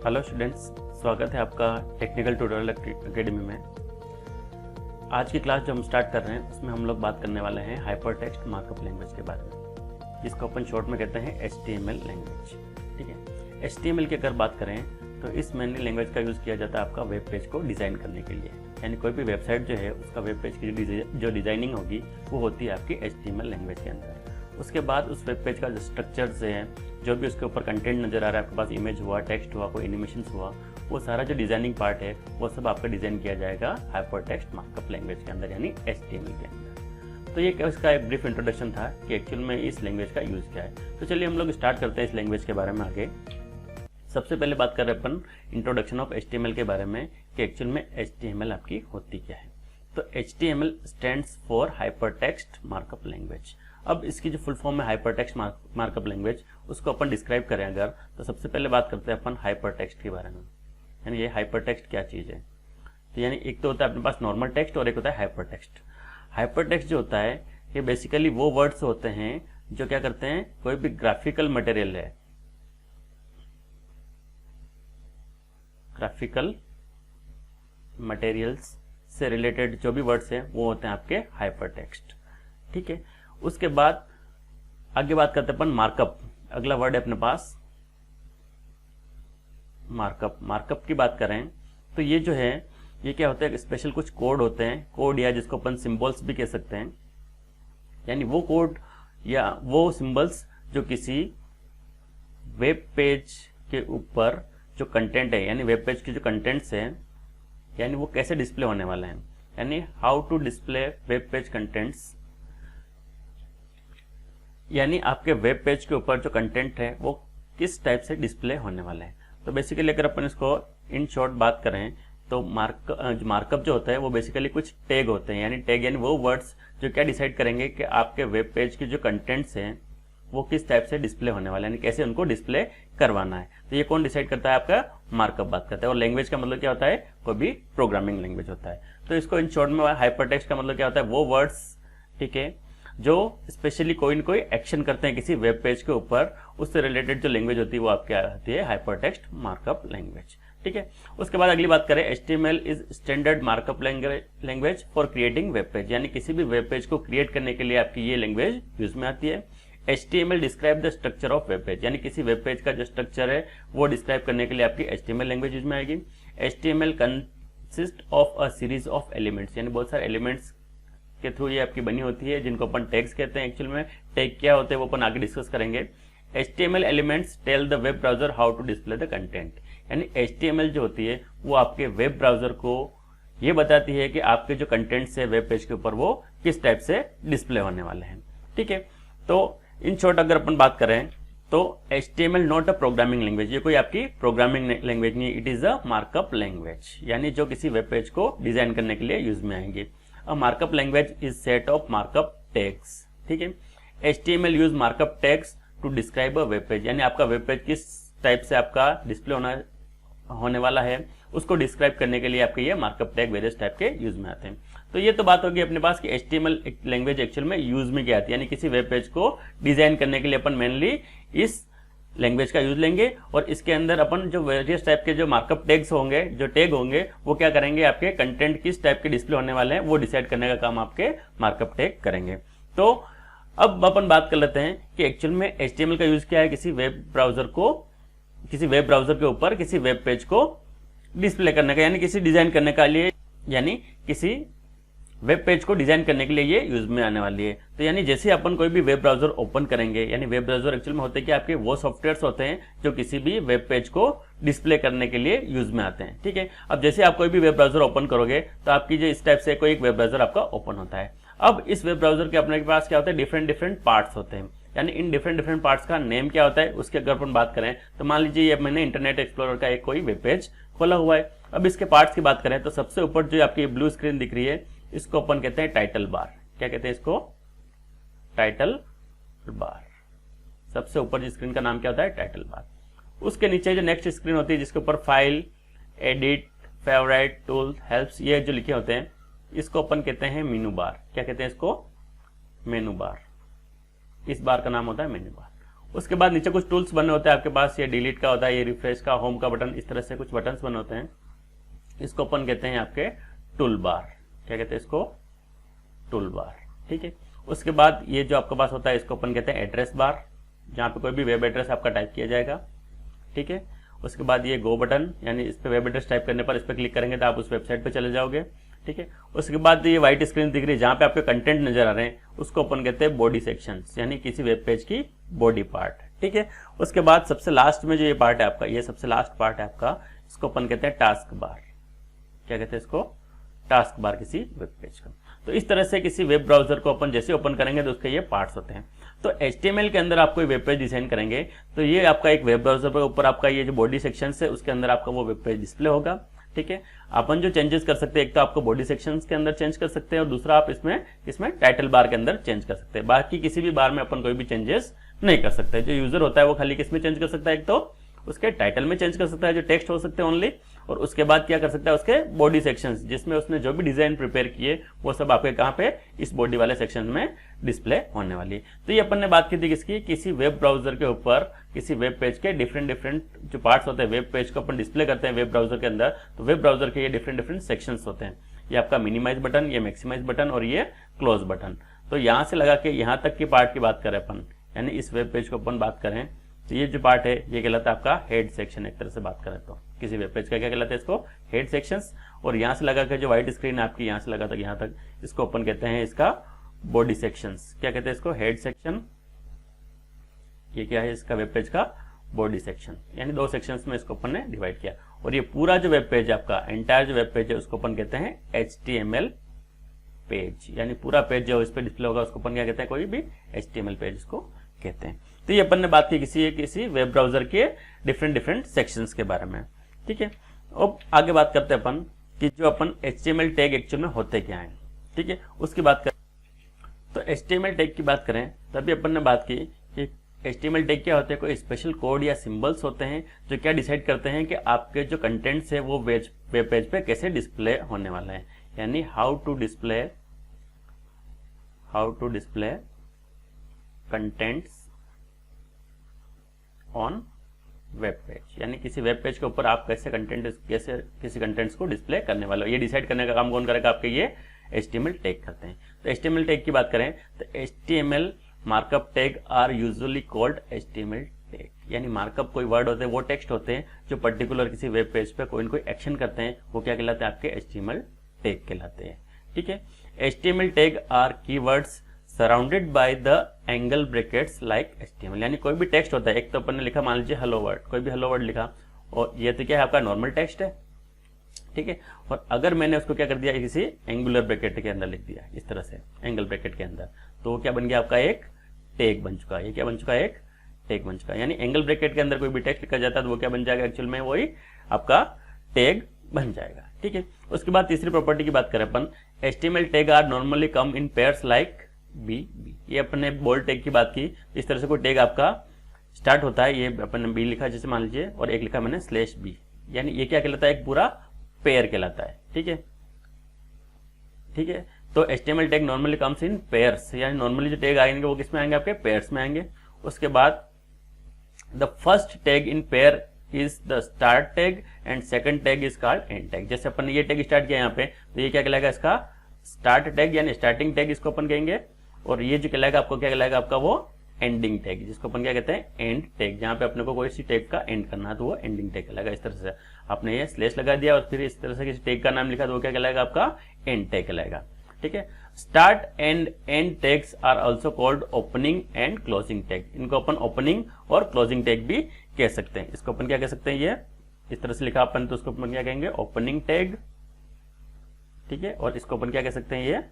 Hello students, स्वागत है आपका टेक्निकल ट्यूटोरियल एकेडमी में। आज की क्लास जो हम स्टार्ट कर रहे हैं उसमें हम लोग बात करने वाले हैं हाइपर टेक्स्ट मार्कअप लैंग्वेज के बारे में, जिसको अपन शॉर्ट में कहते हैं HTML लैंग्वेज। ठीक है, HTML की अगर बात करें तो इस मेनली लैंग्वेज का यूज़ किया जाता है आपका वेब पेज को डिज़ाइन करने के लिए। यानी कोई भी वेबसाइट जो है उसका वेब पेज की जो डिज़ाइनिंग होगी वो होती है आपकी HTML लैंग्वेज के अंदर। उसके बाद उस वेब पेज का जो स्ट्रक्चर से है, जो भी उसके ऊपर कंटेंट नज़र आ रहा है, आपके पास इमेज हुआ, टेक्स्ट हुआ, कोई एनिमेशंस हुआ, वो सारा जो डिज़ाइनिंग पार्ट है वो सब आपका डिज़ाइन किया जाएगा हाइपर टेक्स्ट मार्कअप लैंग्वेज के अंदर, यानी HTML के अंदर। तो ये इसका एक ब्रीफ इंट्रोडक्शन था कि एक्चुअल में इस लैंग्वेज का यूज़ क्या है। तो चलिए हम लोग स्टार्ट करते हैं इस लैंग्वेज के बारे में आगे। सबसे पहले बात कर रहे हैं अपन इंट्रोडक्शन ऑफ HTML के बारे में कि एक्चुअल में HTML आपकी होती क्या है। तो HTML stands for hyper text markup language. अब इसकी जो फुल फॉर्म है हाइपर टेक्स्ट मार्कअप लैंग्वेज, उसको अपन डिस्क्राइब करें अगर, तो सबसे पहले बात करते हैं अपन हाइपर टेक्स्ट के बारे में। यानी ये हाइपर टेक्स्ट क्या चीज़ है। तो यानी एक तो होता है अपने पास नॉर्मल टेक्स्ट और एक होता है हाइपर टेक्स्ट। हाइपर टेक्स्ट जो होता है ये बेसिकली वो वर्ड्स होते हैं जो क्या करते हैं, कोई भी ग्राफिकल मटेरियल है, ग्राफिकल मटेरियल्स से रिलेटेड जो भी वर्ड्स हैं वो होते हैं आपके हाइपर टेक्स्ट। ठीक है, उसके बाद आगे बात करते हैं अपन मार्कअप। अगला वर्ड है अपने पास मार्कअप। मार्कअप की बात करें तो ये जो है ये क्या होता है, स्पेशल कुछ कोड होते हैं, कोड या जिसको अपन सिंबल्स भी कह सकते हैं। यानी वो कोड या वो सिंबल्स जो किसी वेब पेज के ऊपर जो कंटेंट है, यानी वेब पेज के जो कंटेंट्स हैं, यानी वो कैसे डिस्प्ले होने वाले हैं, यानी how to display web page contents. यानी आपके वेब पेज के ऊपर जो कंटेंट है वो किस टाइप से डिस्प्ले होने वाले हैं। तो बेसिकली अगर अपन इसको इन शॉर्ट बात करें तो मार्कअप जो होता है वो बेसिकली कुछ टैग होते हैं। यानी टैग यानी वो वर्ड्स जो क्या डिसाइड करेंगे कि आपके वेब पेज के जो कंटेंट्स हैं वो किस टाइप से डिस्प्ले होने वाले हैं, यानी कैसे उनको डिस्प्ले करवाना है। तो ये कौन डिसाइड करता है, आपका मार्कअप बात करता है। और लैंग्वेज का मतलब क्या होता है, कोई भी प्रोग्रामिंग लैंग्वेज होता है। तो इसको इन शॉर्ट में हाइपर टेक्स्ट का मतलब क्या होता है, वो वर्ड्स, ठीक है, जो स्पेशली कोई न कोई एक्शन करते हैं किसी वेब पेज के ऊपर, उससे रिलेटेड जो लैंग्वेज होती है वो आपकी आती है हाइपर टेक्स्ट मार्कअप लैंग्वेज। ठीक है, उसके बाद अगली बात करें, HTML is standard markup language for creating web page. यानी किसी भी वेब पेज को क्रिएट करने के लिए आपकी ये लैंग्वेज यूज में आती है। HTML describe the structure of web page, यानी किसी वेब पेज का जो स्ट्रक्चर है वो डिस्क्राइब करने के लिए आपकी HTML लैंग्वेज यूज में आएगी। HTML consist of a series of elements, यानी बहुत सारे एलिमेंट्स के थ्रू ये आपकी बनी होती है, जिनको अपन टैग्स कहते हैं। एक्चुअल में टैग क्या होते हैं वो अपन आगे डिस्कस करेंगे। HTML elements tell the web browser how to display the content. यानी HTML जो होती है वो आपके वेब ब्राउजर को ये बताती है कि आपके जो कंटेंट्स है वेब पेज के ऊपर वो किस टाइप से डिस्प्ले होने वाले हैं। ठीक है, तो इन शॉर्ट अगर अपन बात करें तो HTML not a programming language, ये कोई आपकी प्रोग्रामिंग लैंग्वेज नहीं, it is a markup language, यानी जो किसी वेब पेज को डिजाइन करने के लिए यूज में आएंगे। A markup language is set of markup tags। ठीक है, HTML use markup tags to describe a web page, यानी आपका वेब पेज किस टाइप से आपका डिस्प्ले होने वाला है उसको डिस्क्राइब करने के लिए आपके ये मार्कअप टैग वेरियस टाइप के यूज में आते हैं। तो ये तो बात होगी अपने पास कि HTML लैंग्वेज एक्चुअल में यूज में क्या आती है, यानी किसी वेब पेज को डिजाइन करने के लिए अपन मेनली इस लैंग्वेज का यूज लेंगे। और इसके अंदर अपन जो वेरियस टाइप के जो मार्कअप टैग्स होंगे, जो टैग होंगे, वो क्या करेंगे, आपके कंटेंट किस टाइप के डिस्प्ले होने वाले हैं वो डिसाइड करने का काम आपके मार्कअप टैग करेंगे। तो अब अपन बात कर लेते हैं कि एक्चुअल में HTML का यूज क्या है, किसी वेब ब्राउजर के ऊपर किसी वेब पेज को डिस्प्ले करने का, यानी किसी डिजाइन करने का लिए, यानी किसी वेब पेज को डिजाइन करने के लिए ये यूज में आने वाली है। तो यानी जैसे अपन कोई भी वेब ब्राउजर ओपन करेंगे, यानी वेब ब्राउजर एक्चुअल में होते हैं कि आपके वो सॉफ्टवेयर्स होते हैं जो किसी भी वेब पेज को डिस्प्ले करने के लिए यूज में आते हैं। ठीक है, अब जैसे आप कोई भी वेब ब्राउजर ओपन करोगे तो आपकी जो इस टाइप से कोई एक वेब ब्राउजर आपका ओपन होता है। अब इस वेब ब्राउजर के अपने पास क्या होता है, डिफरेंट पार्ट्स होते हैं, यानी इन डिफरेंट पार्ट्स का नेम क्या होता है उसके अगर अपन बात करें तो मान लीजिए ये मैंने इंटरनेट एक्सप्लोरर का एक कोई वेब पेज खोला हुआ है। अब इसके पार्ट्स की बात करें तो सबसे ऊपर जो आपकी ब्लू स्क्रीन दिख रही है इसको अपन कहते हैं टाइटल बार। क्या कहते हैं इसको, टाइटल बार। सबसे ऊपर जो स्क्रीन का नाम क्या होता है, टाइटल बार। उसके नीचे जो नेक्स्ट स्क्रीन होती है जिसके ऊपर file, edit, favourite, tools, helps, ये जो लिखे होते हैं इसको अपन कहते हैं मेनू बार। क्या कहते हैं इसको, मेनू बार। इस बार का नाम होता है मेनू बार। उसके बाद नीचे कुछ टूल्स बने होते हैं आपके पास, ये डिलीट का होता है, ये रिफ्रेश का, होम का बटन, इस तरह से कुछ बटन्स बने होते हैं। इसको अपन कहते हैं आपके टूल बार। क्या कहते हैं इसको? Tool bar. ठीक है, उसके बाद ये जो आपके पास होता है इसको अपन कहते हैं एड्रेस बार, जहाँ पे कोई भी वेब एड्रेस आपका टाइप किया जाएगा। ठीक है, उसके बाद ये गो बटन, यानी इस पे वेब एड्रेस टाइप करने पर इस पर क्लिक करेंगे तो आप उस वेबसाइट पे चले जाओगे। ठीक है, उसके बाद ये व्हाइट स्क्रीन दिख रही है जहाँ पे आपके कंटेंट नजर आ रहे हैं, उसको अपन कहते हैं बॉडी सेक्शंस, यानी किसी वेब पेज की बॉडी पार्ट। ठीक है, उसके बाद सबसे लास्ट में जो ये पार्ट है आपका, ये सबसे लास्ट पार्ट है आपका, इसको अपन कहते हैं टास्क बार। क्या कहते हैं इसको? टास्क बार किसी वेब पेज का। तो इस तरह से किसी वेब ब्राउजर को अपन जैसे ओपन करेंगे तो उसके ये पार्ट्स होते हैं। तो HTML के अंदर आप कोई वेब पेज डिजाइन करेंगे तो ये आपका एक वेब ब्राउजर के ऊपर आपका ये जो बॉडी सेक्शन है उसके अंदर आपका वो वेब पेज डिस्प्ले होगा। ठीक है, अपन जो चेंजेस कर सकते हैं, एक तो आपको बॉडी सेक्शंस के अंदर चेंज कर सकते हैं और दूसरा आप इसमें टाइटल बार के अंदर चेंज कर सकते हैं। बाकी किसी भी बार में अपन कोई भी चेंजेस नहीं कर सकते। जो यूजर होता है वो खाली किस में चेंज कर सकता है? एक तो उसके टाइटल में चेंज कर सकता है, जो टेक्स्ट हो सकते हैं ओनली, और उसके बाद क्या कर सकता है? उसके बॉडी सेक्शंस, जिसमें उसने जो भी डिजाइन प्रिपेयर किए वो सब आपके कहाँ पे? इस बॉडी वाले सेक्शन में डिस्प्ले होने वाली है। तो ये अपन ने बात की थी किसकी? किसी वेब ब्राउजर के ऊपर किसी वेब पेज के डिफरेंट जो पार्ट्स होते हैं, वेब पेज को अपन डिस्प्ले करते हैं वेब ब्राउजर के अंदर, तो वेब ब्राउजर के ये डिफरेंट सेक्शंस होते हैं। ये आपका मिनिमाइज बटन, ये मैक्सिमाइज बटन और ये क्लोज बटन। तो यहाँ से लगा के यहाँ तक की पार्ट की बात करें अपन, यानी इस वेब पेज को अपन बात करें तो ये जो पार्ट है ये कहलाता है आपका हेड सेक्शन। एक तरह से बात करें तो किसी वेब पेज का क्या कहलाता है? इसको हेड सेक्शंस। और यहाँ से लगा के जो व्हाइट स्क्रीन है आपकी, यहाँ से लगा तक यहाँ तक, इसको अपन कहते हैं इसका बॉडी सेक्शंस। क्या कहते हैं इसको? Head section. ये क्या है? इसका वेब पेज का बॉडी सेक्शन, यानी दो सेक्शंस में इसको अपन ने डिवाइड किया। और ये पूरा जो वेब पेज है आपका, एंटायर जो वेब पेज है, उसको अपन कहते हैं HTML पेज, यानी पूरा पेज जो इस पे डिस्प्ले होगा उसको अपन क्या कहते हैं? कोई भी HTML पेज इसको कहते हैं। तो ये अपन ने बात की किसी वेब ब्राउजर के डिफरेंट सेक्शंस के बारे में। ठीक है, अब आगे बात करते हैं अपन कि जो अपन HTML टैग एक्चुअल में होते क्या हैं। ठीक है, उसकी बात करें तो HTML टैग की बात करें तभी अपन ने बात की कि HTML टैग क्या होते हैं? कोई स्पेशल कोड या सिंबल्स होते हैं जो क्या डिसाइड करते हैं कि आपके जो कंटेंट्स है वो वेब पेज पे कैसे डिस्प्ले होने वाला है, यानी how to display contents on web page, यानी किसी वेब पेज के ऊपर आप कैसे किसी कंटेंट्स को डिस्प्ले करने वाले हो, ये डिसाइड करने का काम कौन करेगा? आपके ये HTML टैग करते हैं। तो HTML टैग की बात करें तो HTML markup tag are usually called HTML tag, यानी मार्कअप कोई वर्ड होते हैं, वो टेक्स्ट होते हैं जो पर्टिकुलर किसी वेब पेज पे कोई न कोई एक्शन करते हैं, वो क्या कहलाते हैं? आपके HTML टैग कहलाते हैं। ठीक है, HTML tag are keywords surrounded by the angle brackets like HTML, यानी कोई भी टेक्स्ट होता है, एक तो अपन ने लिखा मान लीजिए हेलो वर्ड, कोई भी हेलो वर्ड लिखा, और ये तो क्या है? आपका नॉर्मल टेक्स्ट है। ठीक है, और अगर मैंने उसको क्या कर दिया? किसी एंगुलर ब्रैकेट के अंदर लिख दिया, इस तरह से एंगल ब्रैकेट के अंदर, तो वो क्या बन गया? आपका एक टैग बन चुका है। ये क्या बन चुका है? एक टैग बन चुका है। यानी एंगल ब्रैकेट के अंदर कोई भी टेक्स्ट लिखा जाता है तो वो क्या बन जाएगा? एक्चुअल में वही आपका टैग बन जाएगा। ठीक है, उसके बाद तीसरी प्रॉपर्टी की बात करें अपन, HTML tag are normally come in pairs like B. ये अपन ने बोल्ड टैग की बात की, इस तरह से कोई टैग आपका स्टार्ट होता है, ये अपन ने बी लिखा जैसे मान लीजिए, और एक लिखा मैंने /b, यानी ये क्या कहलाता है? एक पूरा पेयर कहलाता है। ठीक है, ठीक है, तो HTML tag normally comes in pairs, यानी नॉर्मली जो टैग आएंगे वो किस में आएंगे? आपके पेयर्स में आएंगे। उसके बाद the first tag in pair is the start tag and second tag is called and tag. जैसे अपन ने ये टैग स्टार्ट किया यहाँ पे, तो ये क्या कहलाएगा? इसका स्टार्ट टैग यानी स्टार्टिंग टैग इसको अपन कहेंगे, और ये जो कहलाएगा आपको क्या कहलाएगा? आपका वो एंडिंग टैग, जिसको अपन क्या कहते हैं? And tag. जहां पे अपने को कोई सी टैग का एंड करना है तो वो एंडिंग टैग कहलाएगा। इस तरह से आपने ये स्लैश लगा दिया और फिर इस तरह से किसी टैग का नाम लिखा तो वो क्या कहलाएगा? आपका एंड टैग कहलाएगा। ठीक है, start and end tags are also called opening and closing tag. इनको अपन ओपनिंग और क्लोजिंग टैग भी कह सकते हैं। इसको अपन क्या कह सकते हैं? ये इस तरह से लिखा अपन तो उसको अपन क्या कहेंगे? Opening tag. ठीक है, और इसको अपन क्या कह सकते हैं? ये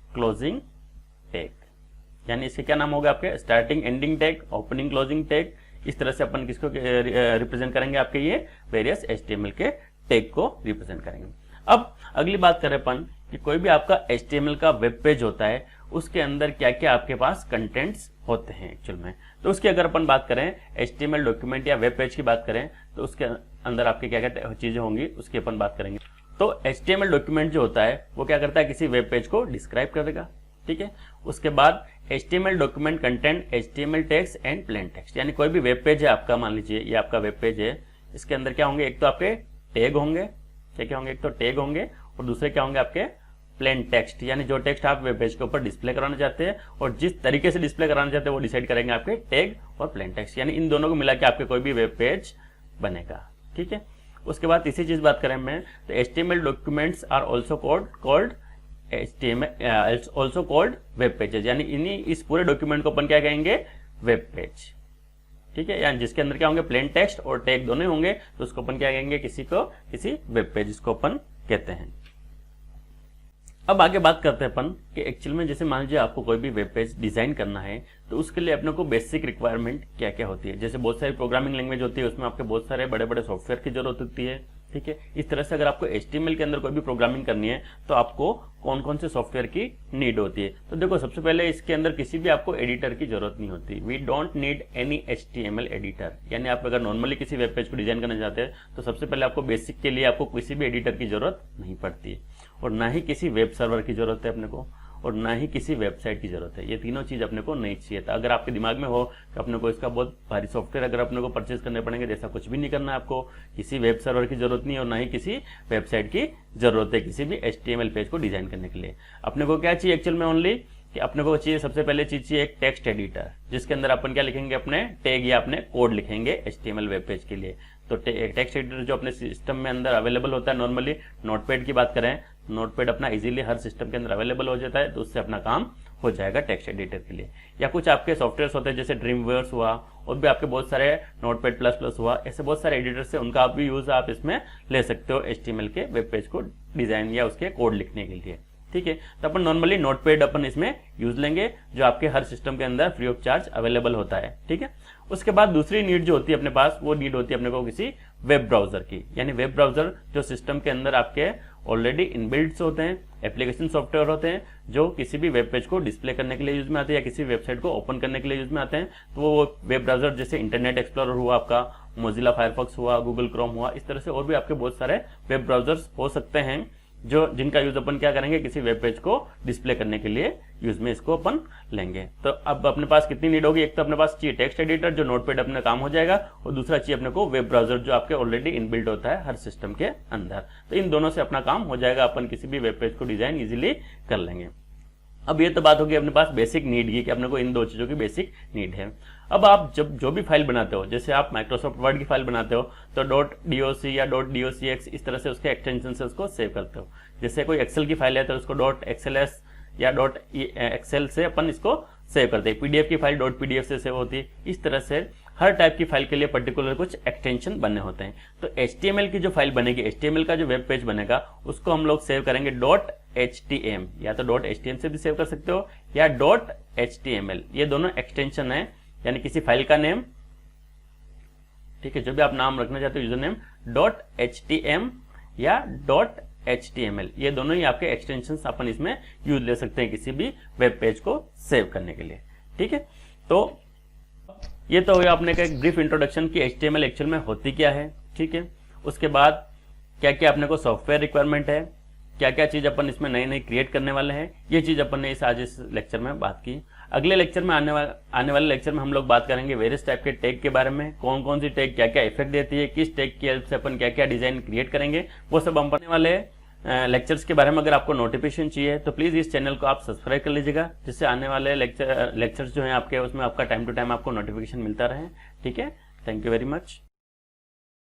क्लोजिंग टैग, यानी इसके क्या नाम होगा? आपके starting ending tag, opening closing tag. इस तरह से अपन किसको रिप्रेजेंट करेंगे? आपके ये वेरियस HTML के टैग को रिप्रेजेंट करेंगे। अब अगली बात करें अपन कि कोई भी आपका HTML का वेब पेज होता है, उसके अंदर क्या क्या आपके पास कंटेंट्स होते हैं एक्चुअल में। तो उसकी अगर अपन बात करें HTML डॉक्यूमेंट या वेब पेज की बात करें तो उसके अंदर आपके क्या क्या चीजें होंगी उसकी अपन बात करेंगे। तो HTML डॉक्यूमेंट जो होता है वो क्या करता है? किसी वेब पेज को डिस्क्राइब करेगा। ठीक है। उसके बाद HTML document content HTML text and plain text, यानी कोई भी वेब पेज है आपका, मान लीजिए ये आपका वेब पेज है, इसके अंदर क्या होंगे, एक तो आपके टैग होंगे, क्या होंगे, एक तो टैग होंगे और दूसरे क्या होंगे आपके प्लेन टेक्स्ट, यानी जो टेक्स्ट आप वेब पेज के ऊपर डिस्प्ले कराना चाहते हैं और जिस तरीके से डिस्प्ले कराना चाहते हैं वो डिसाइड करेंगे आपके टैग और प्लेन टेक्स्ट, यानी इन दोनों को मिला के आपके कोई भी वेब पेज बनेगा, ठीक है। उसके बाद तीसरी चीज बात करें मैं, तो HTML documents are also called HTML also called web pages, यानी इन्हीं इस पूरे डॉक्यूमेंट को अपन क्या कहेंगे, वेब पेज, ठीक है। यानी जिसके अंदर क्या होंगे, प्लेन टेक्स्ट और टैग दोनों होंगे, तो उसको अपन क्या कहेंगे, किसी वेब पेज इसको अपन कहते हैं। अब आगे बात करते हैं अपन कि एक्चुअल में जैसे मान लीजिए आपको कोई भी वेब पेज डिजाइन करना है तो उसके लिए अपने को बेसिक रिक्वायरमेंट क्या क्या होती है। जैसे बहुत सारी प्रोग्रामिंग लैंग्वेज होती है, उसमें आपके बहुत सारे बड़े बड़े सॉफ्टवेयर की जरूरत होती है, ठीक है। इस तरह से अगर आपको HTML के अंदर कोई भी प्रोग्रामिंग करनी है तो आपको कौन कौन से सॉफ्टवेयर की नीड होती है। तो देखो, सबसे पहले इसके अंदर किसी भी आपको एडिटर की जरूरत नहीं होती। We don't need any HTML editor, यानी आप अगर नॉर्मली किसी वेब पेज को डिजाइन करना चाहते हैं तो सबसे पहले आपको बेसिक के लिए आपको किसी भी एडिटर की जरूरत नहीं पड़ती है, और ना ही किसी वेब सर्वर की जरूरत है अपने को, और ना ही किसी वेबसाइट की जरूरत है। ये तीनों चीज अपने को नहीं चाहिए था। अगर आपके दिमाग में हो कि अपने को इसका बहुत भारी सॉफ्टवेयर अगर अपने को परचेज करने पड़ेंगे, जैसा कुछ भी नहीं करना है आपको, किसी वेब सर्वर की जरूरत नहीं और ना ही किसी वेबसाइट की जरूरत है किसी भी HTML पेज को डिजाइन करने के लिए। अपने को क्या चाहिए एक्चुअल में, ओनली कि अपने को चाहिए, सबसे पहले चीज चाहिए एक टेक्स्ट एडिटर, जिसके अंदर अपन क्या लिखेंगे, अपने टैग या अपने कोड लिखेंगे HTML वेब पेज के लिए। तो टेक्स्ट एडिटर जो अपने सिस्टम में अंदर अवेलेबल होता है, नॉर्मली नोटपैड की बात करें, नोटपैड अपना इजीली हर सिस्टम के अंदर अवेलेबल हो जाता है, तो उससे अपना काम हो जाएगा टेक्स्ट एडिटर के लिए। या कुछ आपके सॉफ्टवेयर होते हैं जैसे ड्रीमवर्क्स हुआ, और भी आपके बहुत सारे नोटपैड प्लस हुआ, ऐसे बहुत सारे एडिटर्स है, उनका आप भी यूज आप इसमें ले सकते हो HTML के वेब पेज को डिजाइन या उसके कोड लिखने के लिए, ठीक है। तो अपन नॉर्मली नोटपैड अपन इसमें यूज लेंगे, जो आपके हर सिस्टम के अंदर फ्री ऑफ चार्ज अवेलेबल होता है, ठीक है। उसके बाद दूसरी नीड जो होती है अपने पास, वो नीड होती है अपने को किसी वेब ब्राउजर की, यानी वेब ब्राउजर जो सिस्टम के अंदर आपके ऑलरेडी इनबिल्ट होते हैं, एप्लीकेशन सॉफ्टवेयर होते हैं, जो किसी भी वेब पेज को डिस्प्ले करने के लिए यूज में आते हैं या किसी वेबसाइट को ओपन करने के लिए यूज में आते हैं। तो वो वेब ब्राउजर जैसे इंटरनेट एक्सप्लोरर हुआ आपका, मोजिला फायरफॉक्स हुआ, गूगल क्रोम हुआ, इस तरह से और भी आपके बहुत सारे वेब ब्राउजर्स हो सकते हैं जो जिनका यूज अपन क्या करेंगे, किसी वेब पेज को डिस्प्ले करने के लिए यूज में इसको अपन लेंगे। तो अब अपने पास कितनी नीड होगी, एक तो अपने पास चाहिए टेक्स्ट एडिटर जो नोटपैड अपना काम हो जाएगा, और दूसरा चाहिए अपने को वेब ब्राउजर जो आपके ऑलरेडी इनबिल्ट होता है हर सिस्टम के अंदर। तो इन दोनों से अपना काम हो जाएगा, अपन किसी भी वेब पेज को डिजाइन इजीली कर लेंगे। अब ये तो बात होगी अपने पास बेसिक नीड की, कि अपने को इन दो चीजों की बेसिक नीड है। अब आप जब जो भी फाइल बनाते हो, जैसे आप माइक्रोसॉफ्ट वर्ड की फाइल बनाते हो तो .doc या .docx इस तरह से उसके एक्सटेंशन से उसको सेव करते हो। जैसे कोई एक्सेल की फाइल है तो उसको .xls या .excel से अपन इसको सेव करते हैं। PDF की फाइल .pdf से सेव होती है। इस तरह से हर टाइप की फाइल के लिए पर्टिकुलर कुछ एक्सटेंशन बनने होते हैं। तो HTML की जो फाइल बनेगी, HTML का जो वेब पेज बनेगा, उसको हम लोग सेव करेंगे .htm, या तो .htm से भी सेव कर सकते हो या .html। ये दोनों एक्सटेंशन है, यानी किसी फाइल का नेम, ठीक है, जो भी आप नाम रखना चाहते हो, यूजर नेम .htm या .html, ये दोनों ही आपके एक्सटेंशंस अपन इसमें यूज ले सकते हैं किसी भी वेब पेज को सेव करने के लिए, ठीक है। तो ये तो हो गया अपने का एक ब्रीफ इंट्रोडक्शन की HTML एक्चुअल में होती क्या है, ठीक है। उसके बाद क्या क्या अपने को सॉफ्टवेयर रिक्वायरमेंट है, क्या क्या चीज अपन इसमें नई नई क्रिएट करने वाले हैं, ये चीज अपन ने आज इस लेक्चर में बात की। अगले लेक्चर में आने वाले लेक्चर में हम लोग बात करेंगे वेरियस टाइप के टैग के बारे में, कौन कौन सी टैग क्या क्या इफेक्ट देती है, किस टैग की हेल्प से अपन क्या क्या डिजाइन क्रिएट करेंगे, वो सब हम पढ़ने वाले लेक्चर्स के बारे में। अगर आपको नोटिफिकेशन चाहिए तो प्लीज इस चैनल को आप सब्सक्राइब कर लीजिएगा, जिससे आने वाले लेक्चर्स जो हैं आपके, उसमें आपका टाइम टू टाइम आपको नोटिफिकेशन मिलता रहे, ठीक है। Thank you very much.